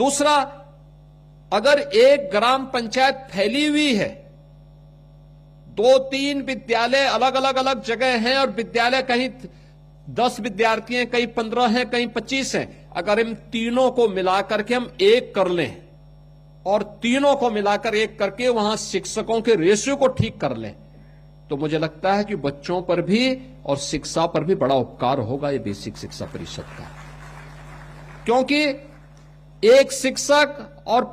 दूसरा, अगर एक ग्राम पंचायत फैली हुई है, 2-3 विद्यालय अलग जगह हैं और विद्यालय कहीं 10 विद्यार्थी हैं, कहीं 15 हैं, कहीं 25 हैं, अगर इन तीनों को मिलाकर के हम एक कर लें और तीनों को मिलाकर एक करके वहां शिक्षकों के रेशियो को ठीक कर लें, तो मुझे लगता है कि बच्चों पर भी और शिक्षा पर भी बड़ा उपकार होगा ये बेसिक शिक्षा परिषद का। क्योंकि एक शिक्षक और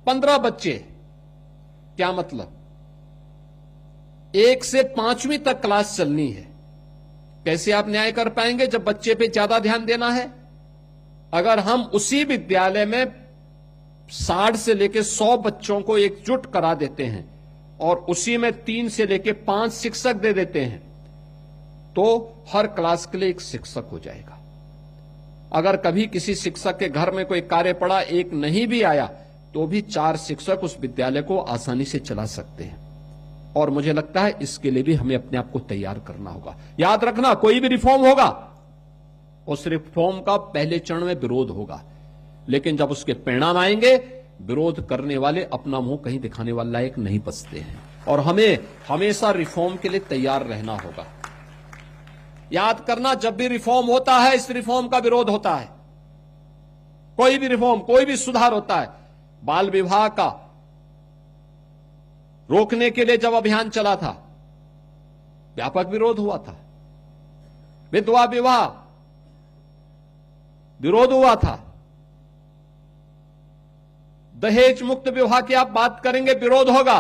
15 बच्चे, क्या मतलब, 1 से 5वीं तक क्लास चलनी है। कैसे आप न्याय कर पाएंगे जब बच्चे पे ज्यादा ध्यान देना है? अगर हम उसी विद्यालय में 60 से लेकर 100 बच्चों को एकजुट करा देते हैं और उसी में 3 से लेकर 5 शिक्षक दे देते हैं, तो हर क्लास के लिए एक शिक्षक हो जाएगा। अगर कभी किसी शिक्षक के घर में कोई कार्य पड़ा, एक नहीं भी आया, तो भी 4 शिक्षक उस विद्यालय को आसानी से चला सकते हैं। और मुझे लगता है इसके लिए भी हमें अपने आप को तैयार करना होगा। याद रखना, कोई भी रिफॉर्म होगा, उस रिफॉर्म का पहले चरण में विरोध होगा, लेकिन जब उसके परिणाम आएंगे, विरोध करने वाले अपना मुंह कहीं दिखाने वाले लायक नहीं बचते हैं। और हमें हमेशा रिफॉर्म के लिए तैयार रहना होगा। याद करना, जब भी रिफॉर्म होता है, इस रिफॉर्म का विरोध होता है। कोई भी रिफॉर्म, कोई भी सुधार होता है, बाल विवाह का रोकने के लिए जब अभियान चला था, व्यापक विरोध हुआ था। विधवा विवाह विरोध हुआ था। दहेज मुक्त विवाह की आप बात करेंगे, विरोध होगा।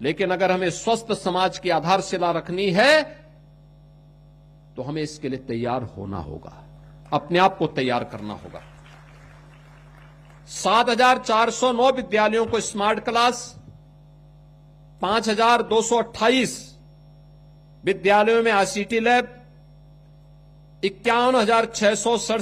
लेकिन अगर हमें स्वस्थ समाज की आधारशिला रखनी है, तो हमें इसके लिए तैयार होना होगा, अपने आप को तैयार करना होगा। 7,409 विद्यालयों को स्मार्ट क्लास, 5,228 विद्यालयों में आईसीटी लैब, 51,667